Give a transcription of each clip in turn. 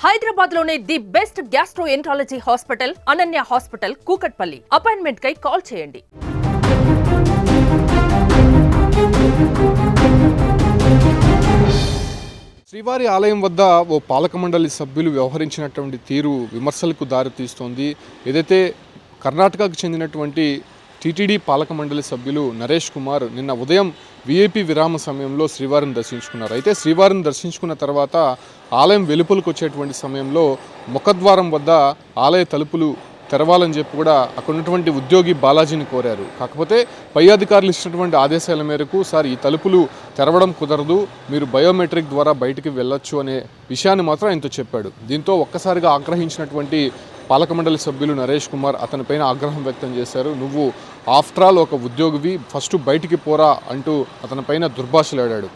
హైదరాబాద్లోనే the best gastroenterology hospital Ananya hospital Kukatpally. Appointment కై call చేయండి. శ్రీవారి ఆలయం వద్ద ఓ పాలక మండలి సభ్యులు వ్యవహరించినటువంటి తీరు విమర్శలకు దారితీస్తోంది. ఏదైతే కర్ణాటకకు చెందినటువంటి టీటీడీ పాలక మండలి సభ్యులు నరేష్ కుమార్ నిన్న ఉదయం వీఐపీ విరామ సమయంలో శ్రీవారిని దర్శించుకున్నారు. అయితే శ్రీవారిని దర్శించుకున్న తర్వాత ఆలయం వెలుపలకు వచ్చేటువంటి సమయంలో ముఖద్వారం వద్ద ఆలయ తలుపులు తెరవాలని చెప్పి కూడా అక్కడ ఉన్నటువంటి ఉద్యోగి బాలాజీని కోరారు. కాకపోతే పై అధికారులు ఇచ్చినటువంటి ఆదేశాల మేరకు సార్ ఈ తలుపులు తెరవడం కుదరదు, మీరు బయోమెట్రిక్ ద్వారా బయటికి వెళ్ళొచ్చు అనే విషయాన్ని మాత్రం ఆయనతో చెప్పాడు. దీంతో ఒక్కసారిగా ఆగ్రహించినటువంటి పాలక మండలి సభ్యులు నరేష్ కుమార్ అతనిపైన ఆగ్రహం వ్యక్తం చేశారు. నువ్వు ఆఫ్టర్ ఆల్ ఒక ఉద్యోగివి, ఫస్ట్ బయటికి పోరా అంటూ అతనిపైన దుర్భాషలాడాడు.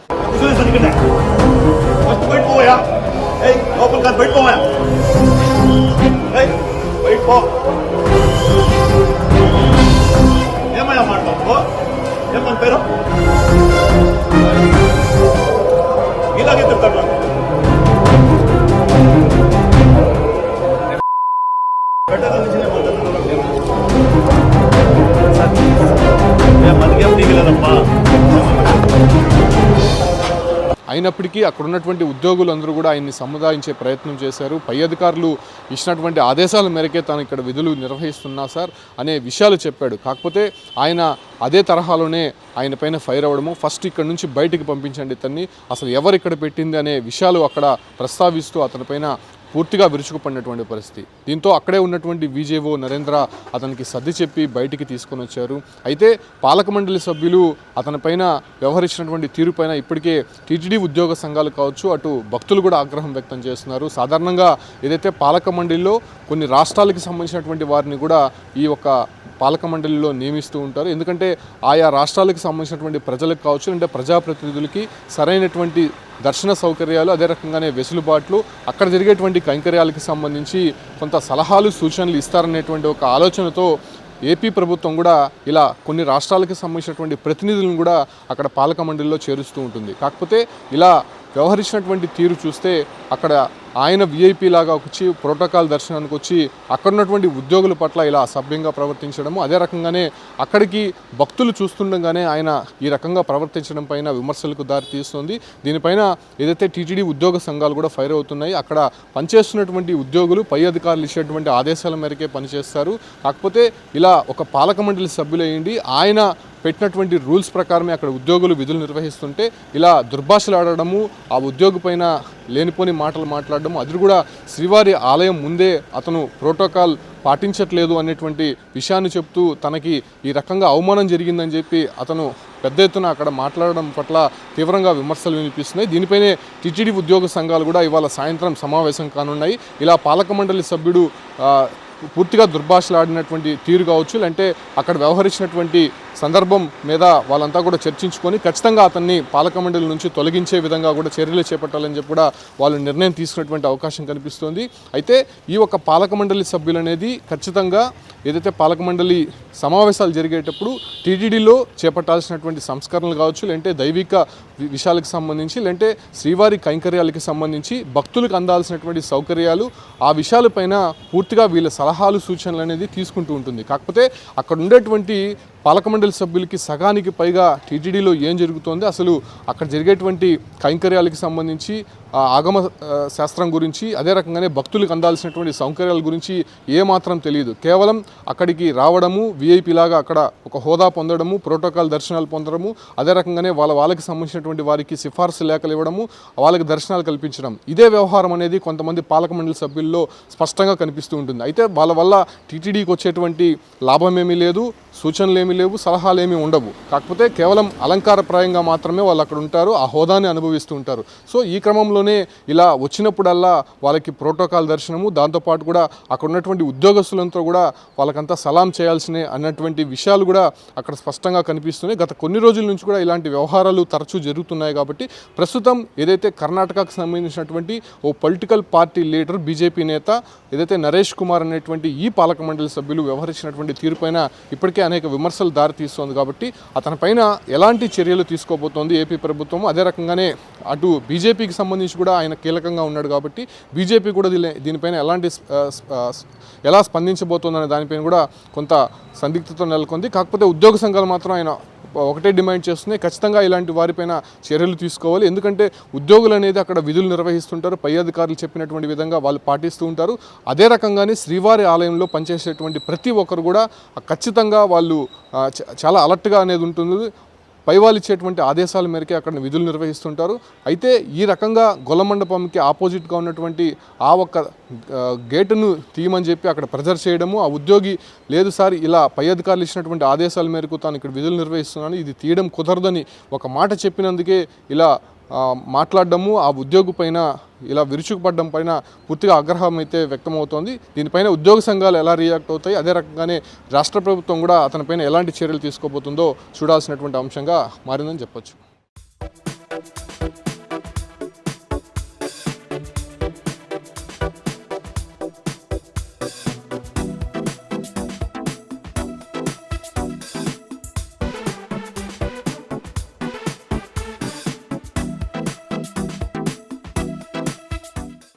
అయినప్పటికీ అక్కడ ఉన్నటువంటి ఉద్యోగులందరూ కూడా ఆయన్ని సముదాయించే ప్రయత్నం చేశారు. పై అధికారులు ఇచ్చినటువంటి ఆదేశాల మేరకే తాను ఇక్కడ విధులు నిర్వహిస్తున్నా సార్ అనే విషయాలు చెప్పాడు. కాకపోతే ఆయన అదే తరహాలోనే ఆయన పైన ఫైర్ అవ్వడము, ఫస్ట్ ఇక్కడ నుంచి బయటికి పంపించండి ఇతన్ని, అసలు ఎవరు ఇక్కడ పెట్టింది అనే విషయాలు అక్కడ ప్రస్తావిస్తూ అతనిపైన పూర్తిగా విరుచుకుపడినటువంటి పరిస్థితి. దీంతో అక్కడే ఉన్నటువంటి విజేఓ నరేంద్ర అతనికి సర్ది చెప్పి బయటికి తీసుకొని వచ్చారు. అయితే పాలక మండలి సభ్యులు అతనిపైన వ్యవహరించినటువంటి తీరుపైన ఇప్పటికే టీటీడీ ఉద్యోగ సంఘాలు కావచ్చు, అటు భక్తులు కూడా ఆగ్రహం వ్యక్తం చేస్తున్నారు. సాధారణంగా ఏదైతే పాలక మండలిలో కొన్ని రాష్ట్రాలకు సంబంధించినటువంటి వారిని కూడా ఈ యొక్క పాలక మండలిలో నియమిస్తూ ఉంటారు. ఎందుకంటే ఆయా రాష్ట్రాలకు సంబంధించినటువంటి ప్రజలకు కావచ్చు, అంటే ప్రజాప్రతినిధులకి సరైనటువంటి దర్శన సౌకర్యాలు, అదే రకంగానే వెసులుబాట్లు, అక్కడ జరిగేటువంటి కైంకర్యాలకు సంబంధించి కొంత సలహాలు సూచనలు ఇస్తారనేటువంటి ఒక ఆలోచనతో ఏపీ ప్రభుత్వం కూడా ఇలా కొన్ని రాష్ట్రాలకు సంబంధించినటువంటి ప్రతినిధులను కూడా అక్కడ పాలక మండలిలో చేరుస్తూ ఉంటుంది. కాకపోతే ఇలా వ్యవహరించినటువంటి తీరు చూస్తే అక్కడ ఆయన వీఐపీ లాగా వచ్చి ప్రోటోకాల్ దర్శనానికి వచ్చి అక్కడ ఉన్నటువంటి ఉద్యోగుల పట్ల ఇలా అసభ్యంగా ప్రవర్తించడము, అదే రకంగానే అక్కడికి భక్తులు చూస్తుండగానే ఆయన ఈ రకంగా ప్రవర్తించడం పైన విమర్శలకు దారితీస్తుంది. దీనిపైన ఏదైతే టీటీడీ ఉద్యోగ సంఘాలు కూడా ఫైర్ అవుతున్నాయి. అక్కడ పనిచేస్తున్నటువంటి ఉద్యోగులు పై అధికారులు ఇచ్చేటువంటి ఆదేశాల మేరకే పనిచేస్తారు. కాకపోతే ఇలా ఒక పాలక మండలి సభ్యులయ్యండి ఆయన పెట్టినటువంటి రూల్స్ ప్రకారమే అక్కడ ఉద్యోగులు విధులు నిర్వహిస్తుంటే ఇలా దుర్భాషలాడడము, ఆ ఉద్యోగి పైన లేనిపోని మాటలు మాట్లాడడము, అది కూడా శ్రీవారి ఆలయం ముందే అతను ప్రోటోకాల్ పాటించట్లేదు అనేటువంటి విషయాన్ని చెప్తూ తనకి ఈ రకంగా అవమానం జరిగిందని చెప్పి అతను పెద్ద ఎత్తున అక్కడ మాట్లాడడం పట్ల తీవ్రంగా విమర్శలు వినిపిస్తున్నాయి. దీనిపైనే టీటీడీ ఉద్యోగ సంఘాలు కూడా ఇవాళ సాయంత్రం సమావేశం కానున్నాయి. ఇలా పాలక మండలి సభ్యుడు పూర్తిగా దుర్భాషలాడినటువంటి తీరు కావచ్చు, అంటే అక్కడ వ్యవహరించినటువంటి సందర్భం మీద వాళ్ళంతా కూడా చర్చించుకొని ఖచ్చితంగా అతన్ని పాలక మండలి నుంచి తొలగించే విధంగా కూడా చర్యలు చేపట్టాలని చెప్పి కూడా వాళ్ళు నిర్ణయం తీసుకున్నటువంటి అవకాశం కనిపిస్తోంది. అయితే ఈ ఒక పాలక మండలి సభ్యులు అనేది ఖచ్చితంగా ఏదైతే పాలక మండలి సమావేశాలు జరిగేటప్పుడు టీటీడీలో చేపట్టాల్సినటువంటి సంస్కరణలు కావచ్చు, లేదంటే దైవిక విషయాలకు సంబంధించి, లేదంటే శ్రీవారి కైంకర్యాలకు సంబంధించి భక్తులకు అందాల్సినటువంటి సౌకర్యాలు, ఆ విషయాలపైన పూర్తిగా వీళ్ళ సలహాలు సూచనలు అనేది తీసుకుంటూ ఉంటుంది. కాకపోతే అక్కడ ఉండేటువంటి పాలక మండలి సభ్యులకి సగానికి పైగా టీటీడీలో ఏం జరుగుతోంది, అసలు అక్కడ జరిగేటువంటి కైంకర్యాలకు సంబంధించి ఆగమ శాస్త్రం గురించి, అదే రకంగానే భక్తులకు అందాల్సినటువంటి సౌకర్యాల గురించి ఏమాత్రం తెలియదు. కేవలం అక్కడికి రావడము, వీఐపీ లాగా అక్కడ ఒక హోదా పొందడము, ప్రోటోకాల్ దర్శనాలు పొందడము, అదే రకంగానే వాళ్ళకి సంబంధించినటువంటి వారికి సిఫార్సు లేఖలు ఇవ్వడము, వాళ్ళకి దర్శనాలు కల్పించడం, ఇదే వ్యవహారం అనేది కొంతమంది పాలక మండలి సభ్యుల్లో స్పష్టంగా కనిపిస్తూ ఉంటుంది. అయితే వాళ్ళ వల్ల టీటీడీకి వచ్చేటువంటి లాభం ఏమీ లేదు, సూచనలు ఏమీ లేవు, సలహాలు ఏమీ ఉండవు. కాకపోతే కేవలం అలంకారప్రాయంగా మాత్రమే వాళ్ళు అక్కడ ఉంటారు, ఆ హోదాని అనుభవిస్తూ ఉంటారు. సో ఈ క్రమంలోనే ఇలా వచ్చినప్పుడల్లా వాళ్ళకి ప్రోటోకాల్ దర్శనము, దాంతోపాటు కూడా అక్కడ ఉన్నటువంటి ఉద్యోగస్తులంతా కూడా వాళ్ళకంతా సలాం చేయాల్సినే అన్నటువంటి విషయాలు కూడా అక్కడ స్పష్టంగా కనిపిస్తున్నాయి. గత కొన్ని రోజుల నుంచి కూడా ఇలాంటి వ్యవహారాలు తరచూ జరుగుతున్నాయి. కాబట్టి ప్రస్తుతం ఏదైతే కర్ణాటకకు సంబంధించినటువంటి ఓ పొలిటికల్ పార్టీ లీడర్, బీజేపీ నేత ఏదైతే నరేష్ కుమార్ అనేటువంటి ఈ పాలక మండలి సభ్యులు వ్యవహరించినటువంటి తీరుపైన ఇప్పటికే అనేక విమర్శలు విమర్శలు దారితీస్తోంది కాబట్టి అతనిపైన ఎలాంటి చర్యలు తీసుకోబోతోంది ఏపీ ప్రభుత్వం. అదే రకంగానే అటు బీజేపీకి సంబంధించి కూడా ఆయన కీలకంగా ఉన్నాడు కాబట్టి బీజేపీ కూడా దీనిపైన ఎలా స్పందించబోతోందనే దానిపైన కూడా కొంత సందిగ్ధత నెలకొంది. కాకపోతే ఉద్యోగ సంఘాలు మాత్రం ఆయన ఒకటే డిమాండ్ చేస్తున్నాయి, ఖచ్చితంగా ఇలాంటి వారిపైన చర్యలు తీసుకోవాలి. ఎందుకంటే ఉద్యోగులు అనేది అక్కడ విధులు నిర్వహిస్తుంటారు, పై అధికారులు చెప్పినటువంటి విధంగా వాళ్ళు పాటిస్తూ ఉంటారు. అదే రకంగానే శ్రీవారి ఆలయంలో పనిచేసేటువంటి ప్రతి ఒక్కరు కూడా ఖచ్చితంగా వాళ్ళు చాలా అలర్ట్గా అనేది ఉంటుంది. పైవాళ్ళు ఇచ్చేటువంటి ఆదేశాల మేరకే అక్కడ విధులు నిర్వహిస్తుంటారు. అయితే ఈ రకంగా గొల్ల మండపంకి ఆపోజిట్గా ఉన్నటువంటి ఆ ఒక్క గేటును తీయమని చెప్పి అక్కడ ప్రెజర్ చేయడము, ఆ ఉద్యోగి లేదు సార్ ఇలా పై అధికారులు ఇచ్చినటువంటి ఆదేశాల మేరకు తాను ఇక్కడ విధులు నిర్వహిస్తున్నాను, ఇది తీయడం కుదరదని ఒక మాట చెప్పినందుకే ఇలా మాట్లాడడము, ఆ ఉద్యోగి పైన ఇలా విరుచుకుపడడం పైన పూర్తిగా ఆగ్రహం అయితే వ్యక్తమవుతోంది. దీనిపైన ఉద్యోగ సంఘాలు ఎలా రియాక్ట్ అవుతాయి, అదే రకంగానే రాష్ట్ర ప్రభుత్వం కూడా అతనిపైన ఎలాంటి చర్యలు తీసుకోబోతుందో చూడాల్సినటువంటి అంశంగా మారిందని చెప్పొచ్చు.